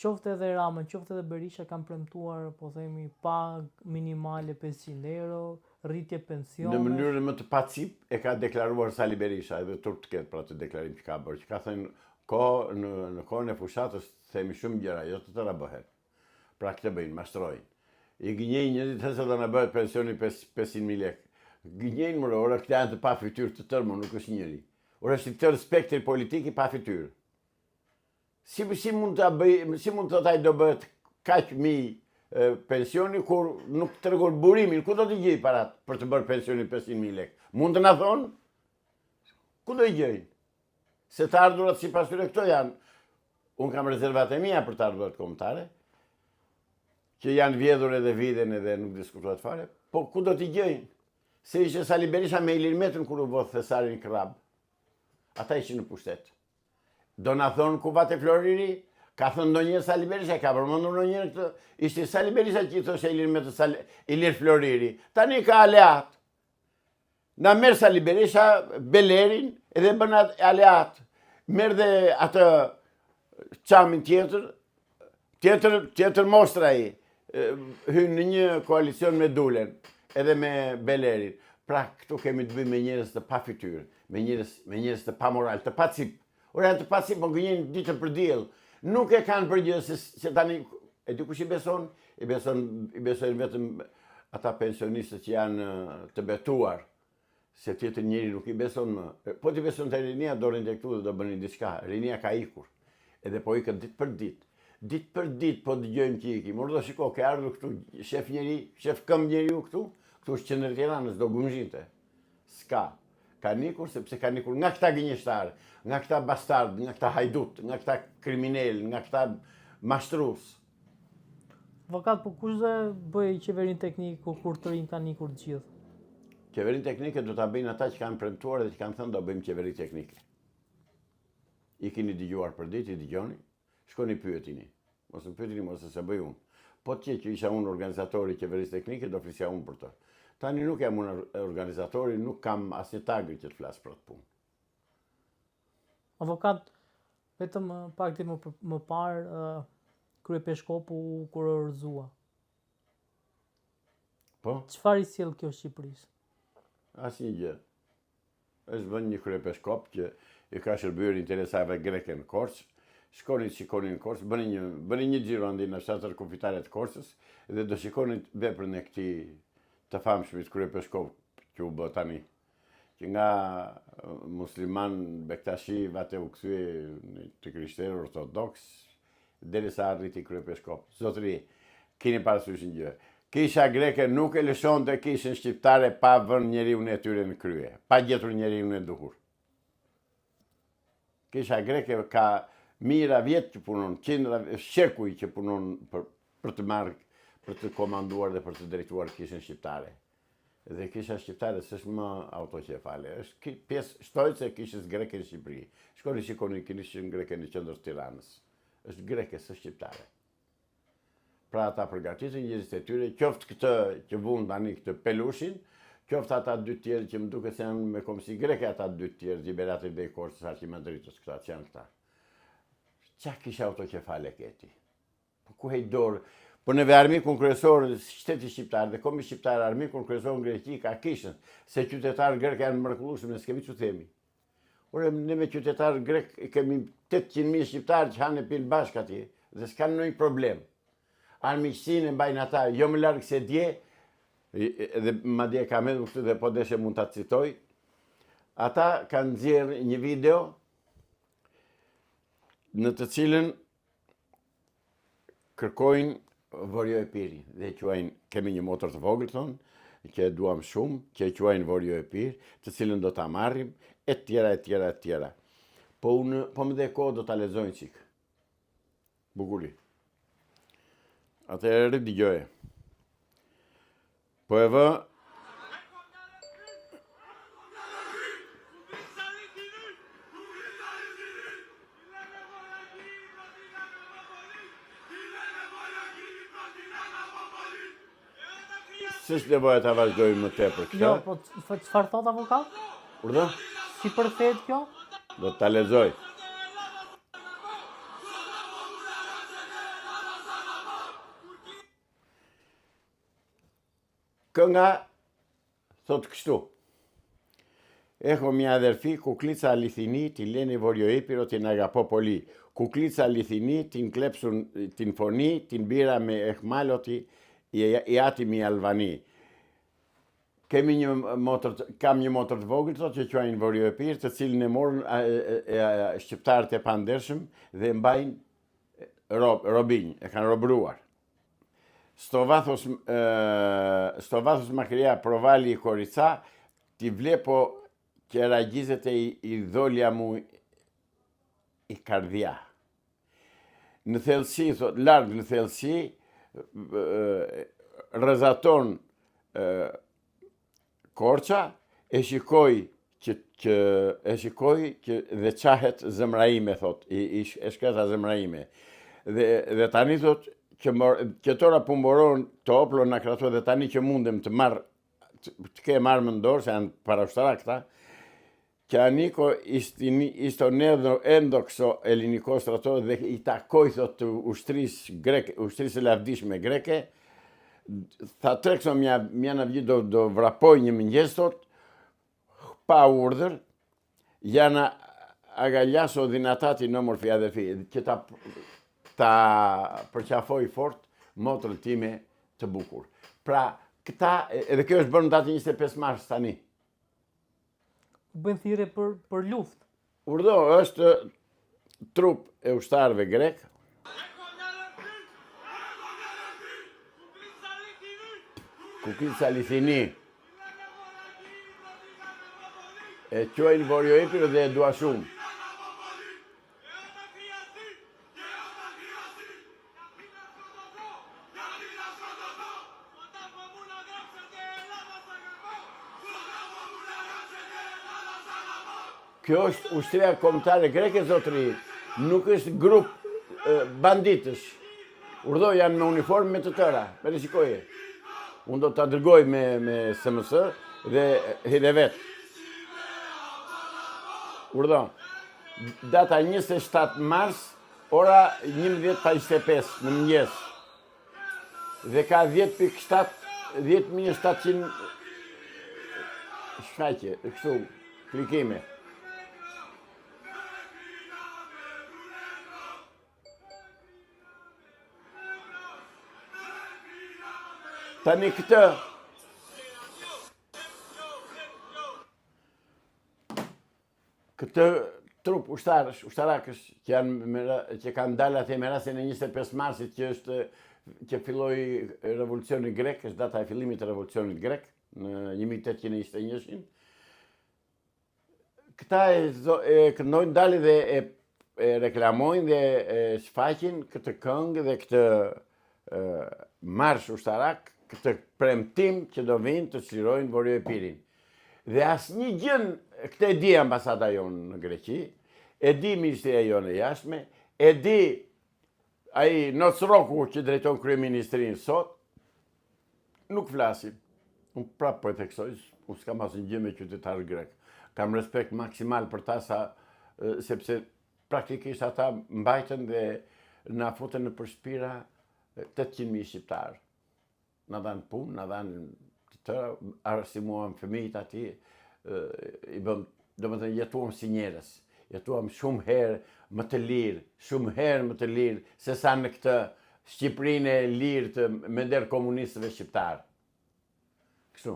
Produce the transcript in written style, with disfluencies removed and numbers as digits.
qoftë edhe Rama, qoftë edhe Berisha kanë premtuar, po themi, pagë minimale 500 euro, rritje pensione. Në mënyrën më të pacip e ka deklaruar Sali Berisha, edhe turp të ketë për atë deklarim që ka bërë, që ka thënë në kohën e fushatës themi shumë gjëra, jo të tëra bëhet. Pra këtë bëjnë, mashtrojnë. I gënjejnë njëri të se do në bëhet pensioni 500.000 lekë. Gënjejnë mërë, ora këta janë të pa fytyrë të tërë, nuk është njëri. Ora është këtë spektri politiki pa fytyrë. Si mund të taj do bëhet kaq mi pensioni kur nuk të regon burimin, ku do t'i gjej parat për të bërë pensioni 500.000 lekë? Mund të na thonë? Ku do i gjejnë? Se të ardhurat si pasyre këto janë, unë kam rezervat e mia për të ardhurat kombëtare, që janë vjedhur edhe viden edhe nuk diskutuat fare, po ku do t'i gjejnë? Se ishe Sali Berisha me Ilir Metrën kur u vodhë Thesarin Krab. Ata ishin në pushtet. Do na thonë ku vate Floriri? Ka thënë ndonjëherë Sali Berisha, ka përmendur ndonjëherë këtë. Ishte Sali Berisha që i thoshe Ilir Metrën Ilir Floriri. Tani ka aleat. Na merr Sali Berisha Belerin edhe bën aleat. Merr dhe atë çamin tjetër mostra ai. Hyn në një koalicion me Dulen edhe me Belerin. Pra këtu kemi të bëjmë me njerëz të pa fytyrë, me njerëz të pa moral, të pa cip. Ora janë të pa cip, po gënjejnë ditën për diell. Nuk e kanë përgjithë se tani e di kush i beson? I besojnë vetëm ata pensionistët që janë të betuar. Se tjetër njeri nuk i beson më. Po t'i beson të rinia, do rinë të këtu dhe do bëni diçka. Rinia ka ikur. Edhe po ikën ditë për ditë. Ditë për ditë po dëgjojmë që ikim. Por do shiko, ke ardhur këtu shef këmbë njeriu këtu është qendër Tiranës, do gumzhinte. S'ka. Ka nikur sepse ka nikur nga këta gënjeshtarë, nga këta bastard, nga këta hajdut, nga këta kriminal, nga këta mashtrues. Avokat, po kush do bëj qeverinë teknike kur të rinj kanë ikur të gjithë? Qeverinë teknike do ta bëjnë ata që kanë premtuar dhe që kanë thënë do bëjmë qeveri teknike. I keni dëgjuar për ditë, i dëgjoni, shkoni pyetini. Mos më pyetini, mos se bëj unë. Po që isha unë organizatori i qeverisë teknike, do flisja unë për të. Tani nuk jam unë organizatori, nuk kam asnjë tagër që të flas për atë punë. Avokat, vetëm pak ditë më parë kryepeshkopu kur rrëzua. Po? Çfarë i sjell kjo Shqipërisë? Asnjë gjë. Është vënë një kryepeshkop që i ka shërbyer interesave greke në Korçë. Shikonin në Korçë, bëni një xhirondi në shtatër kufitare të Korçës dhe do shikonin veprën e këtij të famshmit kryepeshkop që u bë tani. Që nga musliman Bektashi vate u kthye të krishterë ortodoks derisa arriti kryepeshkop. Zotëri, keni parasysh një gjë. Kisha greke nuk e lëshonte kishën shqiptare pa vënë njeriu e tyre në krye, pa gjetur njeriu e duhur. Kisha greke ka mira vjetë që punon, qindra shekuj që punon për të marrë, për të komanduar dhe për të drejtuar kishën shqiptare. Dhe kisha shqiptare s'është më autoqefale, është pjesë shtojtëse e kishës greke në Shqipëri. Shkoni shikoni kishën greke në qendër të Tiranës. Është greke, s'është shqiptare. Pra ata përgatitin njerëzit e tyre, qoftë këtë që vunë tani këtë pelushin, qoftë ata dy tjerë që më duket se janë me komsi greke, ata dy tjerë, Gjiberatit dhe i Korçës, Arqimandritës, këta që janë këta. Qa kisha autoqefale këti? Po ku hej dorë? Po neve armikun kryesor, shteti shqiptar dhe komi shqiptar, armikun kryesor në Greqi ka kishën, se qytetarë grek janë mrekullueshëm, ne s'kemi që themi. Ore, ne me qytetarë grek kemi 800.000 shqiptarë që hanë e pinë bashkë atje, dhe s'kanë nëjë problem. Armiqësinë e mbajnë ata, jo më largë se dje, dhe madje kam edhe këtu dhe po deshe mund ta citoj, ata kanë nxjerrë një video në të cilën kërkojnë Vorjo e Piri dhe quajnë, kemi një motor të vogël thonë, që e duam shumë, që e quajnë Vorjo e Piri, të cilën do ta marrim, e tjera. Po më dhe kohë do ta lexojnë çik. Bukuri. Atëherë dëgjoje. Po e vë s'është nevoja ta vazhdojmë më tepër këtë. Jo, po çfarë thot avokat? Urdhë? Si përthet kjo? Do ta lexoj. Kënga thot kështu. Έχω μια αδερφή, κουκλίτσα αληθινή, τη λένε Βορειοήπειρο, την αγαπώ πολύ. Κουκλίτσα αληθινή, την κλέψουν την φωνή, την πήραμε εχμάλωτη οι άτιμοι Αλβανοί. Kam një motër të vogël thotë që quajnë Vorjoepir, të cilin e morën shqiptarët e pandershëm dhe mbajnë robinj, e kanë robruar. Sto vathos μακριά προβάλλει η κοριτσά, τη βλέπω και ραγίζεται η δόλια μου η καρδιά. Në thellësi, larg në thellësi, rrezaton Korça, e shikoj që dhe qahet zemra ime, thot, e shkreta zemra ime. Dhe tani thot, që tora pumboron të oplo në krato, dhe tani që mundem të ke marrë më ndorë, se janë para ushtara këta, që aniko isto endokso elinikos trato dhe i takoj, thot, të ushtrisë e lavdishme greke, θα τρέξω μια αυγή το βραπώνει μηνιέστο, πάω ουρδερ, για να αγκαλιάσω δυνατά την όμορφη αδερφή και τα përqafoj fort motrën time të bukur. Pra, këta, edhe kjo është bërë në datën 25 mars tani. Bën thirrje për luftë. Urdo është trup e ushtarëve grek. Κουκλίτσα αληθινή. Quajnë Vorjoepir dhe e dua shumë. Kjo është ushtria kombëtare greke, zotëri. Nuk është grup banditësh. Urdo janë me uniformë me të tëra. Shikoje. Unë do të dërgoj me SMS dhe Hidevet. Urdo, data 27 mars, ora 11:25 në mëngjes. Dhe ka 10.700 shfaqje, kështu, klikime. Tani këtë trup ushtarakësh që kanë dalë atë me rastin e 25 marsit që filloi revolucioni grek, është data e fillimit të revolucionit grek në 1821. Këta e këndojnë, dalin dhe e reklamojnë dhe shfaqin këtë këngë dhe këtë marsh ushtarak, këtë premtim që do vinë të çlirojnë Vorjoepirin. Dhe asnjë gjë, këtë e di ambasada jonë në Greqi, e di Ministria jonë e Jashtme, e di ai Nocroku që drejton kryeministrinë sot, nuk flasim. Unë prapë po e theksoj, unë s'kam asnjë gjë me qytetarë grek. Kam respekt maksimal për ta sepse praktikisht ata mbajtën dhe na futën në përshpira 800.000 shqiptarë. Na dhanë punë, na dhanë të tëra, arsimuam fëmijët ati, do më të jetuam si njerëz. Jetuam shumë herë më të lirë, se sa në këtë Shqipërinë e lirë me ndër komunistëve shqiptarë. Kështu.